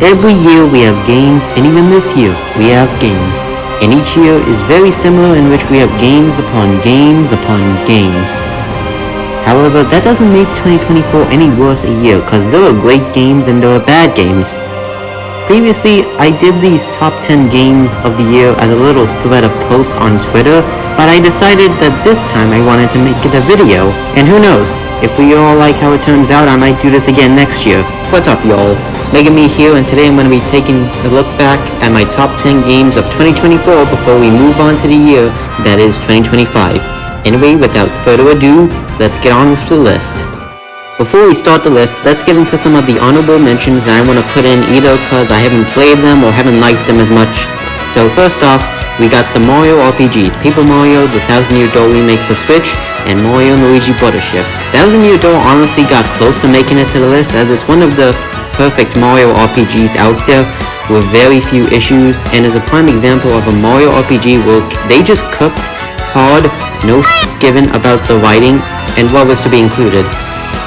Every year we have games, and even this year we have games. And each year is very similar in which we have games upon games upon games. However, that doesn't make 2024 any worse a year, cause there are great games and there are bad games. Previously, I did these top 10 games of the year as a little thread of posts on Twitter, but I decided that this time I wanted to make it a video. And who knows, if we all like how it turns out, I might do this again next year. What's up, y'all? Megan Me here, and today I'm going to be taking a look back at my top 10 games of 2024 before we move on to the year that is 2025. Anyway, without further ado, let's get on with the list. Before we start the list, let's get into some of the honorable mentions that I want to put in either because I haven't played them or haven't liked them as much. So first off, we got the Mario RPGs, Paper Mario, the 1000 Year Door remake for Switch, and Mario & Luigi Butter Ship. 1000 Year Door honestly got close to making it to the list as it's one of the perfect Mario RPGs out there with very few issues and is a prime example of a Mario RPG where they just cooked hard, no shits given about the writing and what was to be included.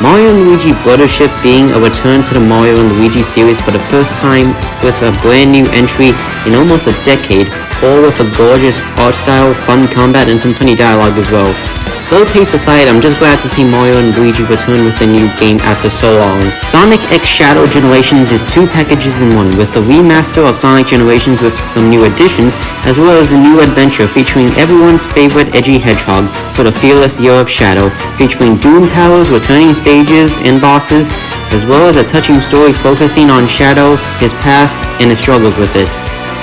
Mario & Luigi Butter Ship being a return to the Mario & Luigi series for the first time with a brand new entry in almost a decade, all with a gorgeous art style, fun combat, and some funny dialogue as well. Slow pace aside, I'm just glad to see Mario & Luigi return with a new game after so long. Sonic X Shadow Generations is two packages in one, with the remaster of Sonic Generations with some new additions, as well as a new adventure featuring everyone's favorite edgy hedgehog for the fearless Year of Shadow, featuring Doom powers, returning stages and bosses, as well as a touching story focusing on Shadow, his past, and his struggles with it.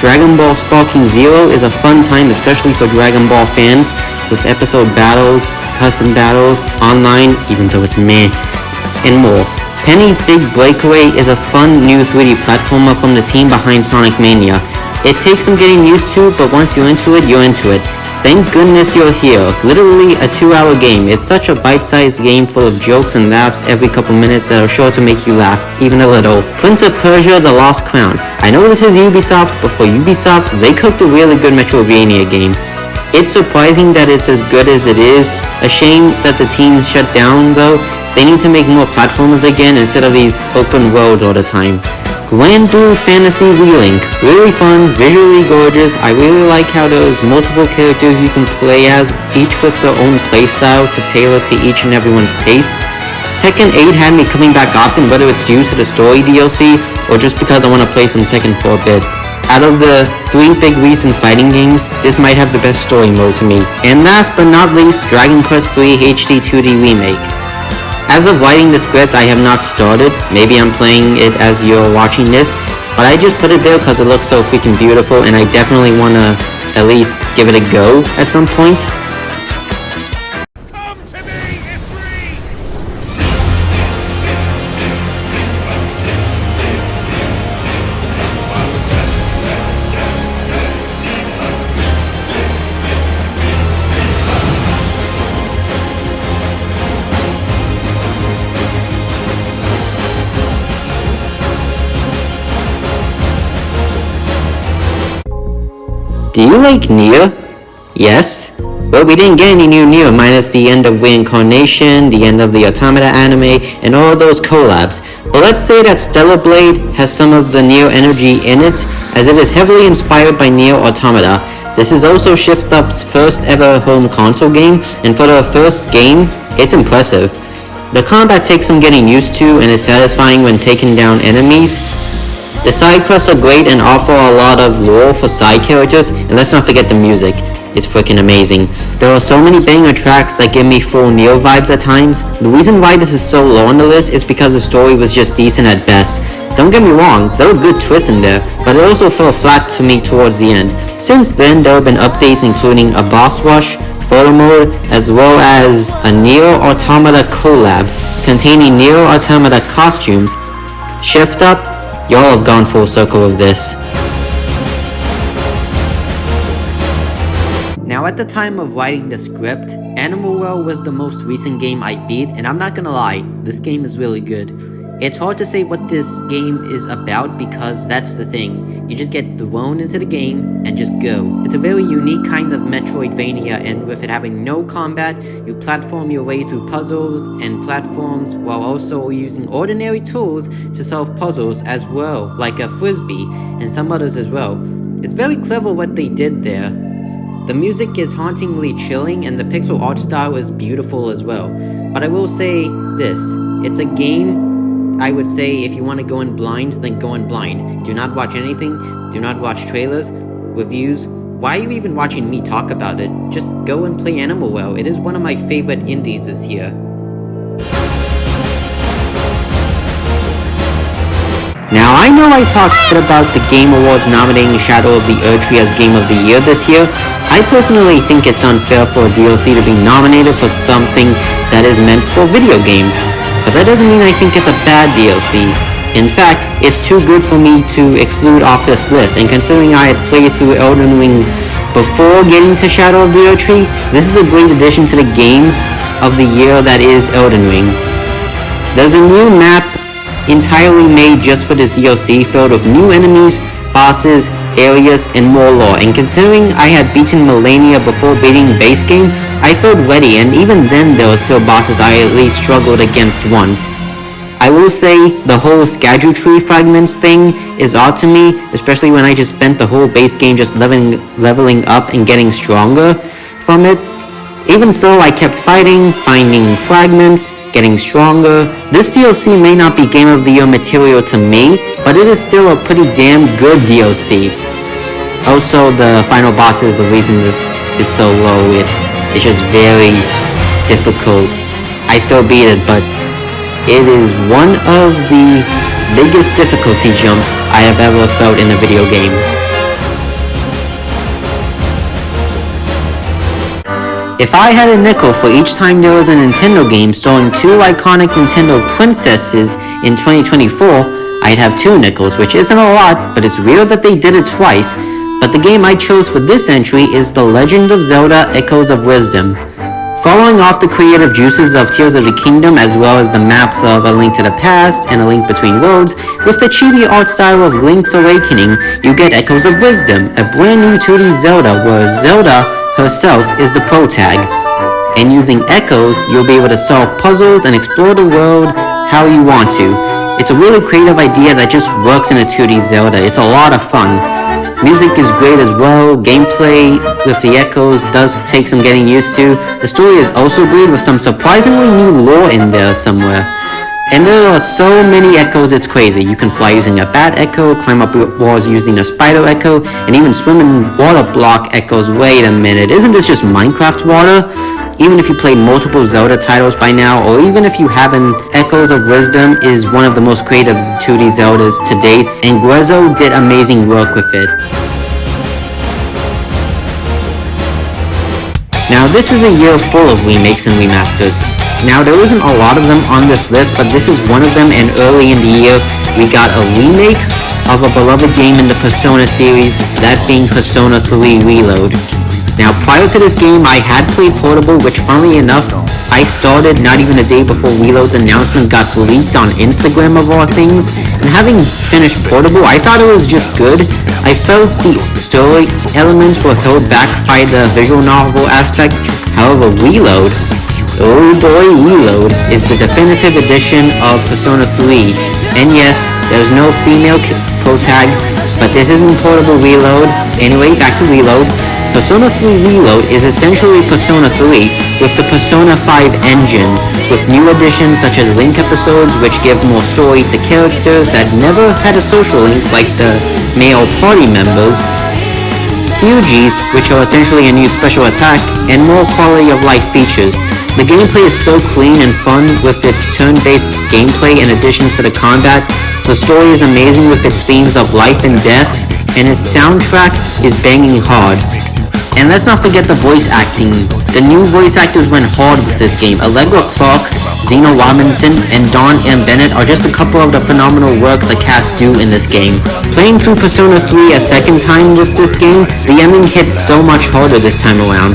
Dragon Ball Sparking Zero is a fun time, especially for Dragon Ball fans, with episode battles, custom battles, online, even though it's meh, and more. Penny's Big Breakaway is a fun new 3D platformer from the team behind Sonic Mania. It takes some getting used to, but once you're into it, you're into it. Thank goodness you're here. Literally a 2-hour game. It's such a bite-sized game full of jokes and laughs every couple minutes that are sure to make you laugh, even a little. Prince of Persia: The Lost Crown. I know this is Ubisoft, but for Ubisoft, they cooked a really good Metroidvania game. It's surprising that it's as good as it is. A shame that the team shut down though. They need to make more platformers again instead of these open worlds all the time. Granblue Fantasy Relink. Really fun, visually gorgeous. I really like how there's multiple characters you can play as, each with their own playstyle to tailor to each and everyone's tastes. Tekken 8 had me coming back often, whether it's due to the story DLC or just because I want to play some Tekken for a bit. Out of the 3 big recent fighting games, this might have the best story mode to me. And last but not least, Dragon Quest III HD 2D Remake. As of writing the script, I have not started. Maybe I'm playing it as you're watching this, but I just put it there because it looks so freaking beautiful and I definitely want to at least give it a go at some point. Do you like Nier? Yes? Well, we didn't get any new Nier minus the end of Reincarnation, the end of the Automata anime, and all those collabs. But let's say that Stellar Blade has some of the Nier energy in it, as it is heavily inspired by Nier Automata. This is also Shift Up's first ever home console game, and for their first game, it's impressive. The combat takes some getting used to and is satisfying when taking down enemies. The side quests are great and offer a lot of lore for side characters, and let's not forget the music. It's freaking amazing. There are so many banger tracks that give me full Neo vibes at times. The reason why this is so low on the list is because the story was just decent at best. Don't get me wrong, there were good twists in there, but it also fell flat to me towards the end. Since then, there have been updates including a boss rush, photo mode, as well as a Nier Automata collab containing Nier Automata costumes. Shift Up, y'all have gone full circle of this. Now at the time of writing the script, Animal World was the most recent game I beat, and I'm not gonna lie, this game is really good. It's hard to say what this game is about because that's the thing. You just get thrown into the game and just go. It's a very unique kind of Metroidvania, and with it having no combat, you platform your way through puzzles and platforms while also using ordinary tools to solve puzzles as well, like a frisbee and some others as well. It's very clever what they did there. The music is hauntingly chilling and the pixel art style is beautiful as well. But I will say this, it's a game I would say if you want to go in blind, then go in blind. Do not watch anything, do not watch trailers, reviews. Why are you even watching me talk about it? Just go and play Animal Well. It is one of my favorite indies this year. Now, I know I talked shit about the Game Awards nominating Shadow of the Erdtree as Game of the Year this year. I personally think it's unfair for a DLC to be nominated for something that is meant for video games. But that doesn't mean I think it's a bad DLC. In fact, it's too good for me to exclude off this list, and considering I had played through Elden Ring before getting to Shadow of the Erdtree, this is a great addition to the game of the year that is Elden Ring. There's a new map entirely made just for this DLC, filled with new enemies, bosses, areas, and more lore, and considering I had beaten Millennia before beating base game, I felt ready, and even then there were still bosses I at least struggled against once. I will say the whole schedule tree fragments thing is odd to me, especially when I just spent the whole base game just leveling up and getting stronger from it. Even so, I kept fighting, finding fragments, getting stronger. This DLC may not be Game of the Year material to me, but it is still a pretty damn good DLC. Also, the final boss is the reason this is so low. It's just very difficult. I still beat it, but it is one of the biggest difficulty jumps I have ever felt in a video game. If I had a nickel for each time there was a Nintendo game starring two iconic Nintendo princesses in 2024, I'd have 2 nickels, which isn't a lot, but it's weird that they did it twice. But the game I chose for this entry is The Legend of Zelda: Echoes of Wisdom. Following off the creative juices of Tears of the Kingdom, as well as the maps of A Link to the Past and A Link Between Worlds, with the chibi art style of Link's Awakening, you get Echoes of Wisdom, a brand new 2D Zelda where Zelda herself is the protag. And using echoes, you'll be able to solve puzzles and explore the world how you want to. It's a really creative idea that just works in a 2D Zelda. It's a lot of fun. Music is great as well. Gameplay with the echoes does take some getting used to. The story is also great with some surprisingly new lore in there somewhere. And there are so many echoes, it's crazy. You can fly using a bat echo, climb up walls using a spider echo, and even swim in water block echoes. Wait a minute, isn't this just Minecraft water? Even if you played multiple Zelda titles by now, or even if you haven't, Echoes of Wisdom is one of the most creative 2D Zeldas to date, and Grezzo did amazing work with it. Now this is a year full of remakes and remasters. Now there isn't a lot of them on this list, but this is one of them, and early in the year we got a remake of a beloved game in the Persona series, that being Persona 3 Reload. Now prior to this game I had played Portable, which funnily enough I started not even a day before Reload's announcement got leaked on Instagram of all things, and having finished Portable I thought it was just good. I felt the story elements were held back by the visual novel aspect. However, Reload, oh boy, Reload is the definitive edition of Persona 3. And yes, there's no female protag, but this isn't Portable Reload. Anyway, back to Reload. Persona 3 Reload is essentially Persona 3 with the Persona 5 engine, with new additions such as link episodes which give more story to characters that never had a social link like the male party members, Fugees, which are essentially a new special attack, and more quality of life features. The gameplay is so clean and fun with its turn-based gameplay and additions to the combat. The story is amazing with its themes of life and death, and its soundtrack is banging hard. And let's not forget the voice acting. The new voice actors went hard with this game. Allegra Clark, Zeno Robinson, and Dawn M. Bennett are just a couple of the phenomenal work the cast do in this game. Playing through Persona 3 a second time with this game, the ending hits so much harder this time around.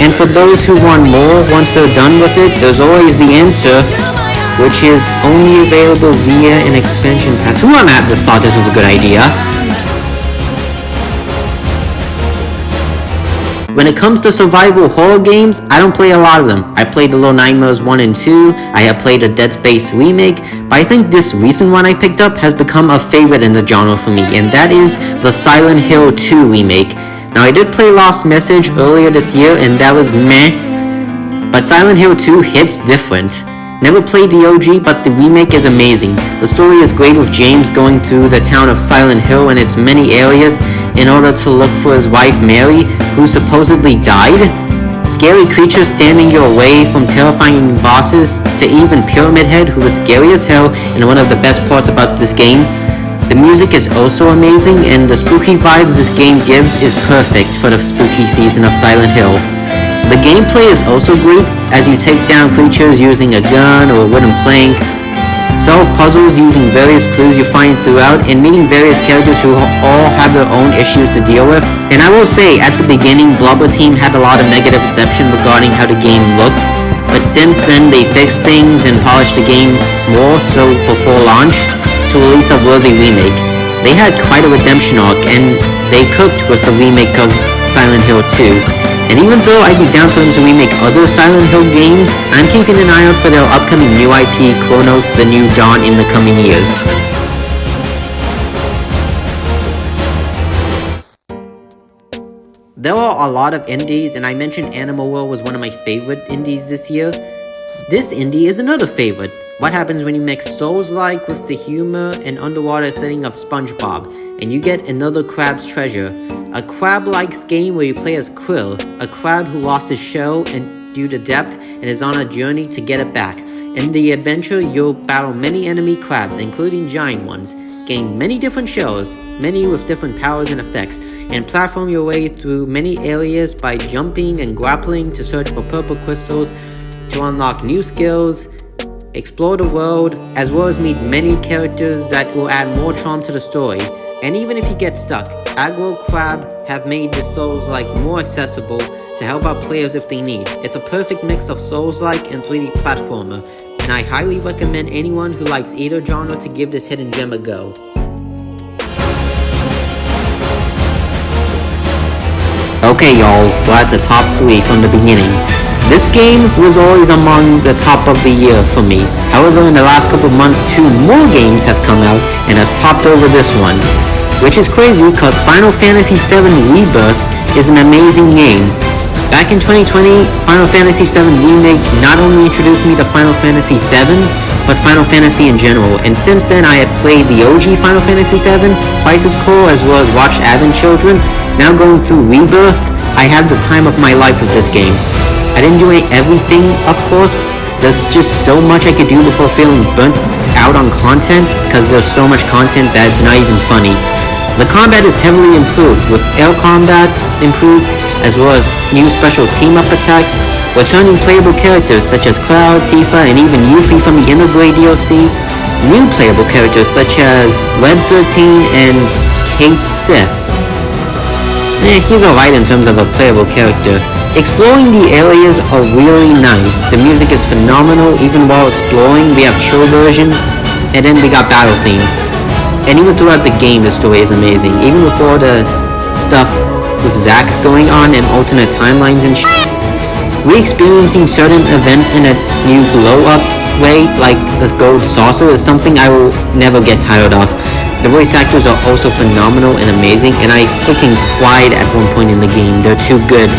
And for those who want more once they're done with it, there's always the answer. which is only available via an expansion pass. Who am I at the start? This was a good idea. When it comes to survival horror games, I don't play a lot of them. I played the Little Nightmares 1 and 2, I have played a Dead Space remake, but I think this recent one I picked up has become a favorite in the genre for me, and that is the Silent Hill 2 remake. Now I did play Lost Message earlier this year and that was meh, but Silent Hill 2 hits different. Never played the OG, but the remake is amazing. The story is great with James going through the town of Silent Hill and its many areas in order to look for his wife Mary, who supposedly died. Scary creatures standing your way, from terrifying bosses to even Pyramid Head, who was scary as hell and one of the best parts about this game. The music is also amazing, and the spooky vibes this game gives is perfect for the spooky season of Silent Hill. The gameplay is also great, as you take down creatures using a gun or a wooden plank, solve puzzles using various clues you find throughout, and meeting various characters who all have their own issues to deal with. And I will say, at the beginning, Blubber Team had a lot of negative reception regarding how the game looked, but since then they fixed things and polished the game more so before launch to release a worthy remake. They had quite a redemption arc, and they cooked with the remake of Silent Hill 2. And even though I'd be down for them to remake other Silent Hill games, I'm keeping an eye out for their upcoming new IP, Chronos: The New Dawn, in the coming years. There are a lot of indies, and I mentioned Animal World was one of my favorite indies this year. This indie is another favorite. What happens when you mix Souls-like with the humor and underwater setting of SpongeBob, and you get another Crab's Treasure, a crab-like game where you play as Krill, a crab who lost his shell and due to depth and is on a journey to get it back. In the adventure, you'll battle many enemy crabs, including giant ones, gain many different shells, many with different powers and effects, and platform your way through many areas by jumping and grappling to search for purple crystals to unlock new skills, explore the world, as well as meet many characters that will add more charm to the story. And even if you get stuck, Aggro Crab have made the Souls-like more accessible to help out players if they need. It's a perfect mix of Souls-like and 3D platformer, and I highly recommend anyone who likes either genre to give this hidden gem a go. Okay y'all, we're at the top 3 from the beginning. This game was always among the top of the year for me. However, in the last couple months, 2 more games have come out and have topped over this one. Which is crazy because Final Fantasy VII Rebirth is an amazing game. Back in 2020, Final Fantasy VII Remake not only introduced me to Final Fantasy VII, but Final Fantasy in general. And since then, I had played the OG Final Fantasy VII, Crisis Core, as well as watched Advent Children. Now going through Rebirth, I had the time of my life with this game. I didn't do everything, of course. There's just so much I could do before feeling burnt out on content, because there's so much content that it's not even funny. The combat is heavily improved, with air combat improved, as well as new special team-up attacks, returning playable characters such as Cloud, Tifa, and even Yuffie from the Intergrade DLC, new playable characters such as Red 13 and Kate Sith. He's alright in terms of a playable character. Exploring the areas are really nice. The music is phenomenal. Even while exploring, we have chill version, and then we got battle themes. And even throughout the game, the story is amazing. Even with all the stuff with Zack going on and alternate timelines and re-experiencing certain events in a new blow-up way, like the Gold Saucer, is something I will never get tired of. The voice actors are also phenomenal and amazing, and I freaking cried at one point in the game. They're too good.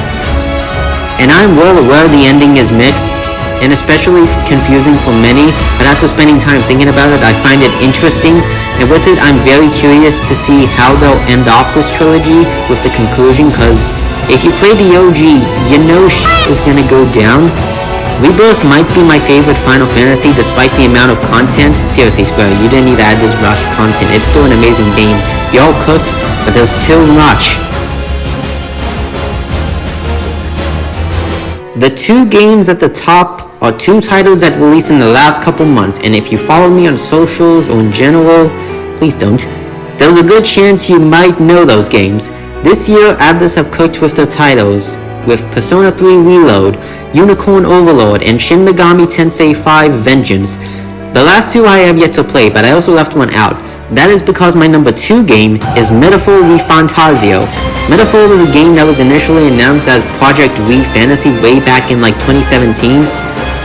And I'm well aware the ending is mixed, and especially confusing for many, but after spending time thinking about it, I find it interesting, and with it, I'm very curious to see how they'll end off this trilogy with the conclusion, cause if you play the OG, you know is gonna go down. Rebirth might be my favorite Final Fantasy despite the amount of content. Seriously, Square, you didn't need to add this much content. It's still an amazing game. Y'all cooked, but there's too much. The 2 games at the top are 2 titles that released in the last couple months, and if you follow me on socials or in general, please don't, there's a good chance you might know those games. This year, Atlus have cooked with their titles, with Persona 3 Reload, Unicorn Overlord, and Shin Megami Tensei 5 Vengeance. The last two I have yet to play, but I also left one out. That is because my number 2 game is Metaphor ReFantazio. Metaphor was a game that was initially announced as Project ReFantasy way back in like 2017.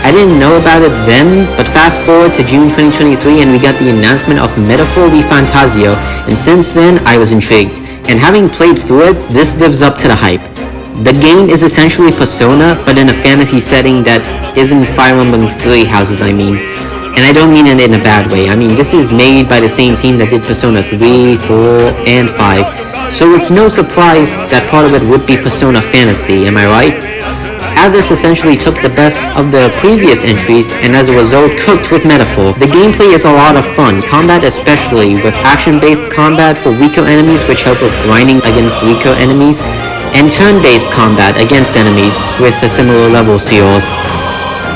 I didn't know about it then, but fast forward to June 2023 and we got the announcement of Metaphor ReFantazio, and since then I was intrigued. And having played through it, this lives up to the hype. The game is essentially Persona, but in a fantasy setting that isn't Fire Emblem Three Houses, I mean. And I don't mean it in a bad way. I mean, this is made by the same team that did Persona 3, 4, and 5. So it's no surprise that part of it would be Persona Fantasy, am I right? Atlus essentially took the best of the previous entries and as a result cooked with Metaphor. The gameplay is a lot of fun, combat especially, with action-based combat for weaker enemies which help with grinding against weaker enemies, and turn-based combat against enemies with a similar levels to yours.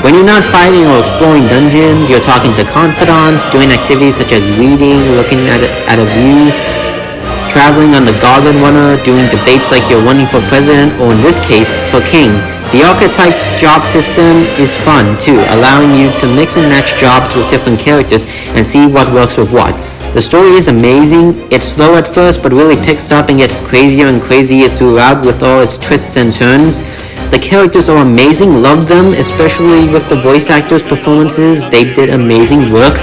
When you're not fighting or exploring dungeons, you're talking to confidants, doing activities such as reading, looking at a view, traveling on the Garden Runner, doing debates like you're running for president, or in this case, for king. The archetype job system is fun too, allowing you to mix and match jobs with different characters and see what works with what. The story is amazing. It's slow at first, but really picks up and gets crazier and crazier throughout with all its twists and turns. The characters are amazing, love them, especially with the voice actors' performances. They did amazing work.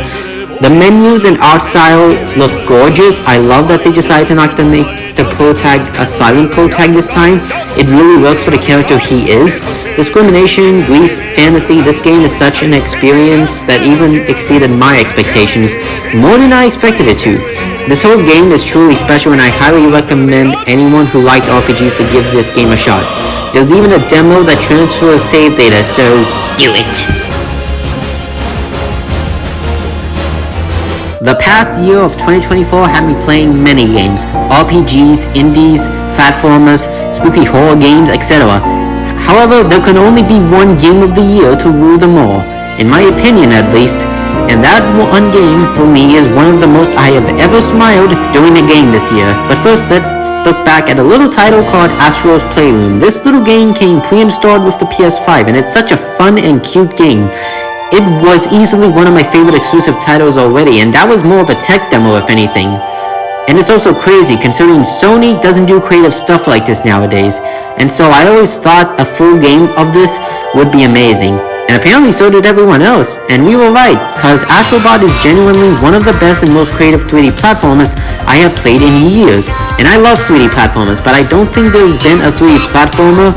The menus and art style look gorgeous. I love that they decided to not to make the protag a silent protag this time. It really works for the character he is. Discrimination, grief, fantasy, this game is such an experience that even exceeded my expectations, more than I expected it to. This whole game is truly special and I highly recommend anyone who liked RPGs to give this game a shot. There's even a demo that transfers save data, so do it! The past year of 2024 had me playing many games, RPGs, indies, platformers, spooky horror games, etc. However, there can only be one game of the year to rule them all, in my opinion at least, and that one game for me is one of the most I have ever smiled during a game this year. But first, let's look back at a little title called Astro's Playroom. This little game came pre-installed with the PS5 and it's such a fun and cute game. It was easily one of my favorite exclusive titles already, and that was more of a tech demo if anything. And it's also crazy considering Sony doesn't do creative stuff like this nowadays, and so I always thought a full game of this would be amazing. And apparently so did everyone else, and we were right, cause Astrobot is genuinely one of the best and most creative 3D platformers I have played in years. And I love 3D platformers, but I don't think there's been a 3D platformer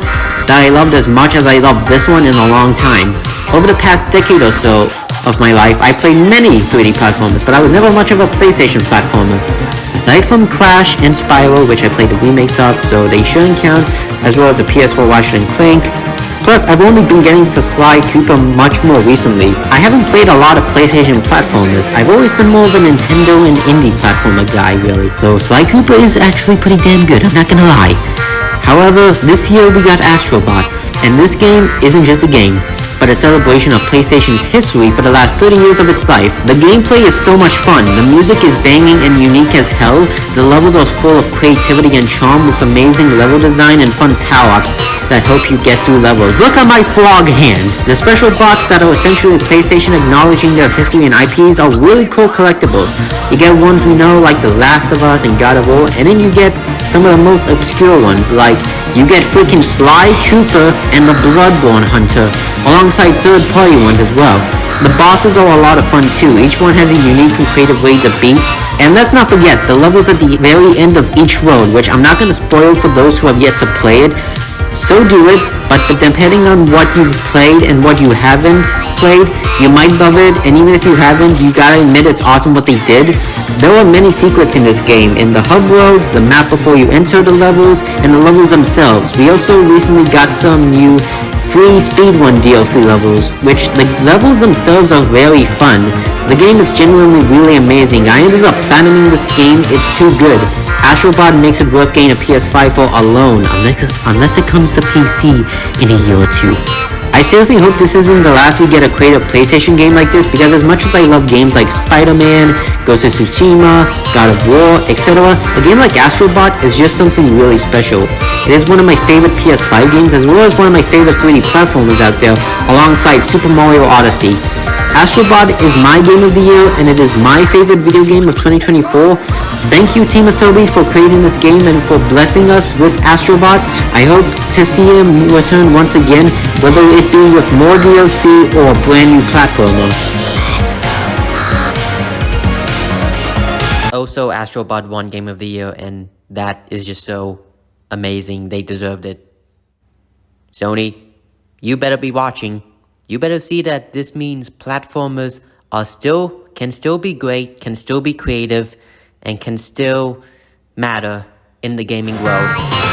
that I loved as much as I loved this one in a long time. Over the past decade or so of my life, I played many 3D platformers, but I was never much of a PlayStation platformer. Aside from Crash and Spyro, which I played the remakes of, so they shouldn't count, as well as the PS4 Ratchet & Clank. Plus, I've only been getting to Sly Cooper much more recently. I haven't played a lot of PlayStation platformers. I've always been more of a Nintendo and indie platformer guy, really. Though Sly Cooper is actually pretty damn good, I'm not gonna lie. However, this year we got Astrobot, and this game isn't just a game, but a celebration of PlayStation's history for the last 30 years of its life. The gameplay is so much fun, the music is banging and unique as hell, the levels are full of creativity and charm with amazing level design and fun power-ups that help you get through levels. Look at my frog hands! The special bots that are essentially PlayStation acknowledging their history and IPs are really cool collectibles. You get ones we know like The Last of Us and God of War, and then you get some of the most obscure ones, like you get freaking Sly Cooper and the Bloodborne Hunter, alongside third-party ones as well. The bosses are a lot of fun too. Each one has a unique and creative way to beat. And let's not forget the levels at the very end of each road, which I'm not going to spoil for those who have yet to play it. So do it, but depending on what you've played and what you haven't played, you might love it, and even if you haven't, you gotta admit it's awesome what they did. There are many secrets in this game, in the hub world, the map before you enter the levels, and the levels themselves. We also recently got some new free speedrun DLC levels, which the levels themselves are very fun. The game is genuinely really amazing. I ended up platinuming this game, it's too good. Astrobot makes it worth getting a PS5 for alone, unless it comes to PC in a year or two. I seriously hope this isn't the last we get a creative PlayStation game like this, because as much as I love games like Spider-Man, Ghost of Tsushima, God of War, etc., a game like Astrobot is just something really special. It is one of my favorite PS5 games as well as one of my favorite 3D platformers out there, alongside Super Mario Odyssey. Astrobot is my game of the year and it is my favorite video game of 2024. Thank you Team Asobi for creating this game and for blessing us with Astrobot. I hope to see him return once again, whether it be with more DLC or a brand new platformer. Also, Astrobot won Game of the Year and that is just so amazing. They deserved it. Sony, you better be watching. You better see that this means platformers can still be great, can still be creative, and can still matter in the gaming world.